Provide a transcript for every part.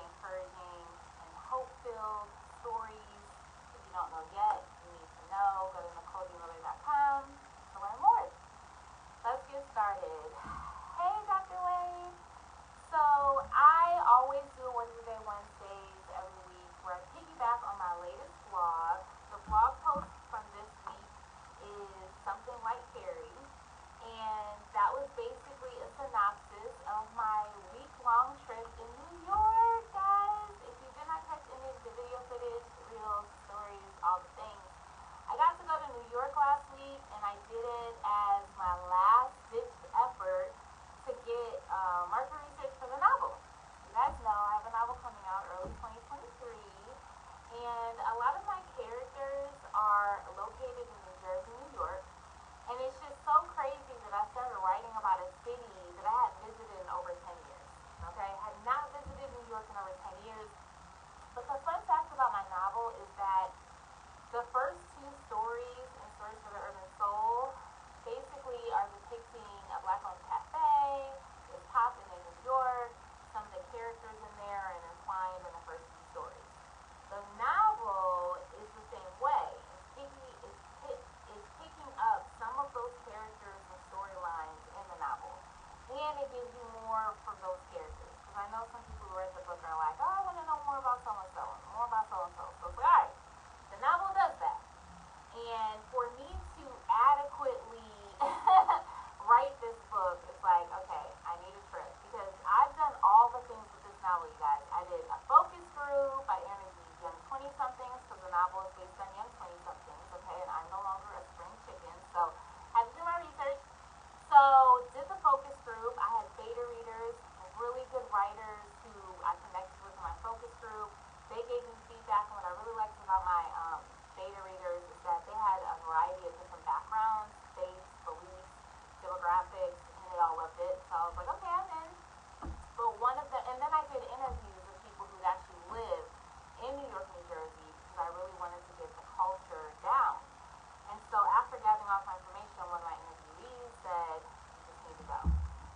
encouraging and hope-filled stories. If you don't know yet, you need to know. Go to NicoleDMiller.com to learn more. Let's get started. Hey, Dr. Wade. So I always do Wednesday Wednesdays every week where I piggyback on my latest blog. The blog post from this week is Something Like Fairy, and that was basically a synopsis of my week-long trip in New York, guys. If you did not catch any of the video footage, reels, stories, all the things, I got to go to New York last week, and I did it as my last-ditch effort to get market research for the novel. You guys know I have a novel coming out early 2023, and a lot of my characters are located in New Jersey, New York, and it's just so crazy that I started writing about a city that I hadn't visited in over 10 years. Okay, I had not visited New York in over 10 years. But the fun fact about my novel is that the first two stories in Stories for the Urban Soul basically are depicting a Black-owned cafe. It's popping in New York. Some of the characters in there are intertwined in the first two stories. The novel is the same way. It's picking up some of those characters and storylines in the novel, and it gives you more from those characters. Because I know some people who read the book are like, oh, I want to know more about so and so, more about so and so. So it's like, all right, the novel does that. And for me to adequately write this book, it's like, okay, I need a trip. Because I've done all the things with this novel, you guys. I did a focus group. I interviewed young 20-somethings because the novel is based on young 20-somethings, okay? And I'm no longer a spring chicken, so had to do my research. So did the focus group. I had beta readers, really good writers who I connected with in my focus group. They gave me feedback, and what I really liked about my beta readers is that they had a variety of different backgrounds, faiths, beliefs, demographics, and they all loved it. So I was like, okay, I'm in. But one of the, and then I did interviews with people who actually lived in New York, New Jersey, because I really wanted to get the culture down. And so after gathering all my information, one of my interviewees said, you just need to go.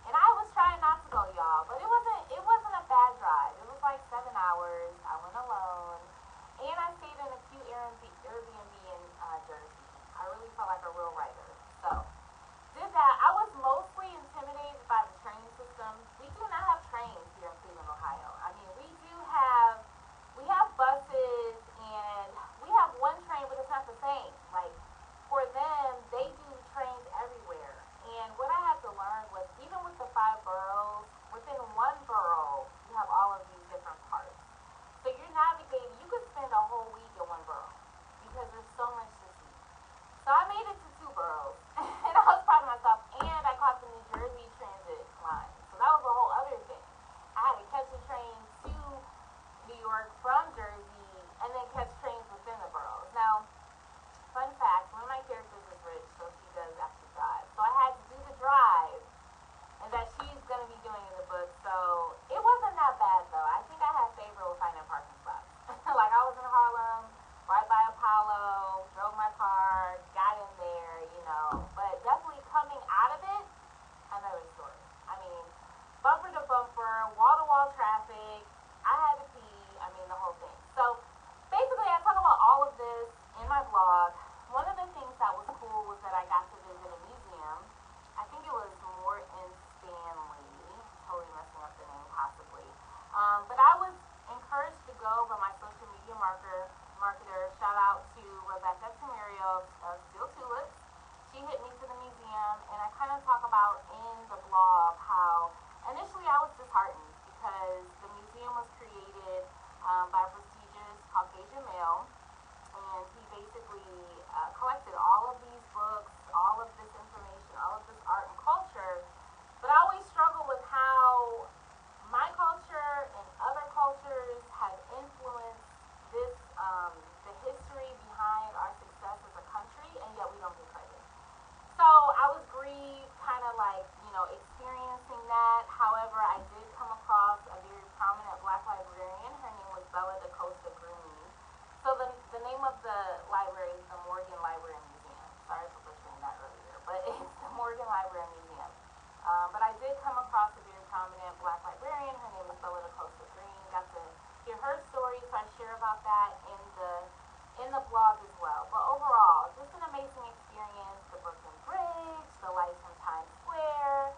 And I was trying not to go, y'all, but it wasn't a bad drive. It was like 7 hours. I went alone. And I stayed in a cute Airbnb in Jersey. I really felt like a real writer. So did that. I was mostly intimidated by the train system. We do not have trains here in Cleveland, Ohio. I mean, we have buses, and we have one train, but it's not the same. Like, for them, they do trains everywhere. And what I had to learn was, even with the 5 boroughs, within one borough, you have all of these different parts. So you're navigating, you could spend a whole week in one borough because there's so much to see. So I made it to 2 boroughs, and I was proud of myself, and I caught the New Jersey Transit line. So that was a whole other thing. I had to catch a train to New York from Jersey, and then catch trains within the boroughs. Now, fun fact, one of my characters is rich, so she does actually drive. So I had to do the drive, and that she's going to be doing in the book. So it wasn't that bad, though. I think I had favor with finding parking spots. Like, I was in Harlem, right by Apollo, drove my car, got in there, you know. But definitely coming out of it, another story. I mean, bumper to bumper, wall-to-wall traffic. I had to pee. I mean, the whole thing. So basically, I talk about all of this in my blog. One of the things that was cool was that I got to visit a museum. I think it was more in Stanley. Totally messing up the name, possibly. But I was encouraged to go by my social media marketer. Shout out to Rebecca Tamario of Steel Tulips. She hit me to the museum, and I kind of talk about in the blog how initially I was disheartened because the museum was created by a prestigious Caucasian male, and he basically collected all of these books, all of this information, all of this art and culture. But I always struggle with how my culture and other cultures have influenced this, the history behind our success as a country, and yet we don't get credit. So I was grieved, kind of like, experiencing that. However, I did come across a very prominent Black librarian. Her name was Bella DaCosta Green. So the name of the library is the Morgan Library and Museum. Sorry for butchering that earlier, but it's the Morgan Library and Museum. But I did come across a very prominent Black librarian. Her name is Bella DaCosta Green. Got to about that in the blog as well. But overall, just an amazing experience. The Brooklyn Bridge, the lights from Times Square,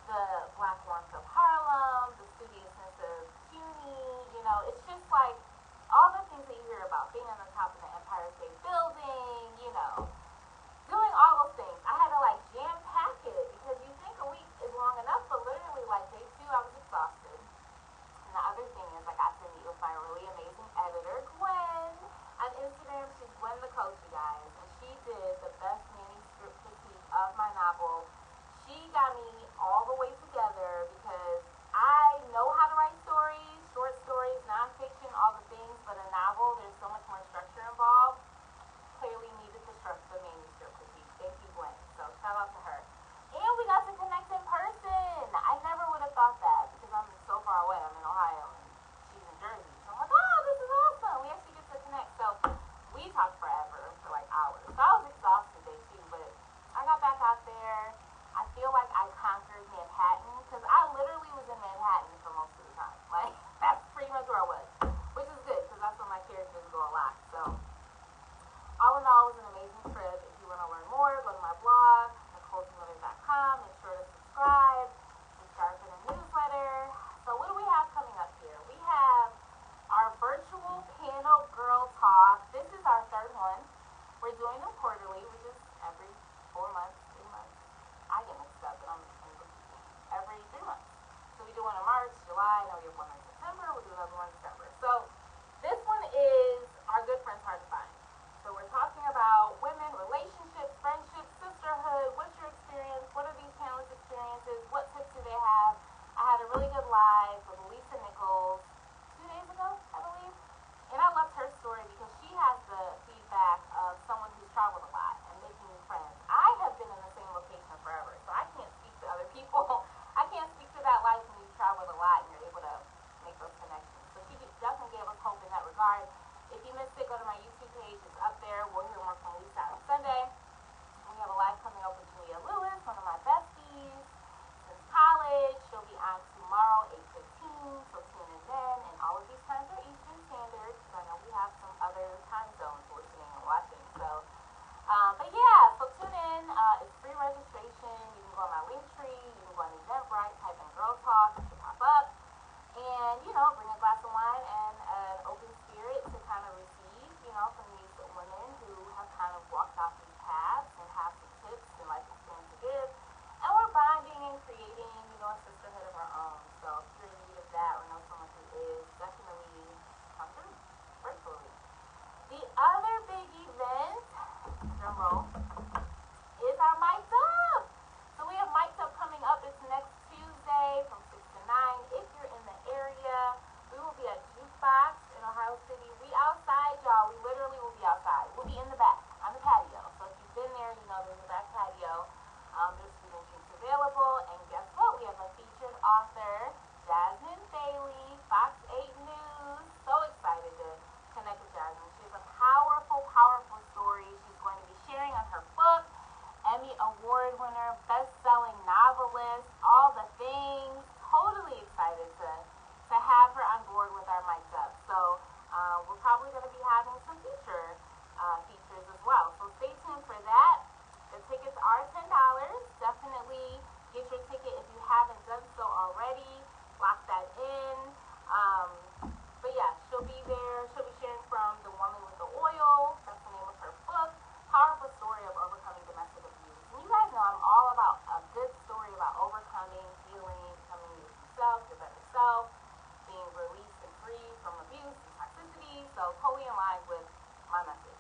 the black warmth of Harlem, the studiousness of CUNY. You know, it's just like all the things that you hear about, being on the top of the Empire State Building, you know, doing all those things. I had to like jam pack it because you think a week is long enough, but literally like day 2 I was exhausted. And the other thing is I got to meet with my really amazing editor, Gwen, on Instagram. She's Gwen the Coach, you guys, and she did the best manuscript critique of my novel. She got me all the way together because I know how to write stories, short stories, nonfiction, all the things, but a novel, there's so much more structure involved. Clearly needed to structure the manuscript critique. Thank you, Gwen. So shout out to her. And we got to connect in person. I never would have thought that because I'm so far away. I'm in Ohio and she's in Jersey. So I'm like, oh, this is awesome. We actually get to connect. So we talked forever for like hours. So I was exhausted day 2, but I got back out there. I feel like I conquered Manhattan because I literally was in Manhattan for most of the time. Like, that's pretty much where I was, which is good because that's where my characters go a lot. So all in all, it was an amazing trip. If you want to learn more, go to my blog, NicoleSmithers.com. Make sure to subscribe. Subscribe for the newsletter. So what do we have coming up here? We have our virtual panel girl talk. This is our 3rd one. We're doing them quarterly, which is every 4 months, 3 months. I get mixed up, and I'm every 3 months. So we do one in March, July, now we have one in September, we'll do another one in December. So this one is our good friends hard to find. So we're talking about women, relationships, friendships, sisterhood. What's your experience? What are these panelists' experiences? What tips do they have? I had a really good live with Lisa Nichols 2 days ago, I believe. And I loved her story because she has the feedback of someone who's traveled a lot and making new friends. I have been in the same location forever, so I can't speak to other people. I can't speak to that life when you've traveled a lot and you're able to make those connections. So she definitely gave us hope in that regard. If you missed it, go to my YouTube page. It's up there. We'll hear more from Lisa on Sunday. We have a live coming up with Julia Lewis, one of my besties since college. She'll be on tomorrow, 8:15, so tune in then. And all of these times are Eastern Standard because I know we have some other time zones listening and watching. So, but yeah, so tune in. It's free registration. You can go on my link tree. You can go on Eventbrite, type in Girl Talk. It should pop up. And, you know, bring a glass of wine and an open spirit to kind of receive, you know, from these women who have kind of walked off these paths and have some tips and life experience to give. And we're bonding and creating, you know, a sisterhood of our own. So if you're in need of that or know someone who is, definitely come through virtually. The other big event, drum roll, is our Mic'd Up. So we have Mic'd Up coming up. It's next Tuesday from 6 to 9. If you're in the area, we will be at Jukebox in Ohio City. We outside, y'all. We literally will be outside. We'll be in the back on the patio. So if you've been there, you know there's a back patio. There's food and drinks available. And guess what? We have a featured author, Jasmine Bailey, Fox 8 News. So excited to connect with Jasmine. She has a powerful, powerful story. She's going to be sharing on her book. Emmy Award winner, best-selling novelist, all the things. Totally excited to have her on board with our Mic'd Up. So we're probably going to be having some features as well. So stay tuned for that. The tickets are $10. Definitely get your ticket if you haven't done so already. Lock that in. But yeah, she'll be there. She'll be sharing from The Woman with the Oil. That's the name of her book. Powerful story of overcoming domestic abuse. And you guys know I'm all about a good story about overcoming, healing, becoming yourself, your better self, being released and free from abuse and toxicity. So totally in line with my message.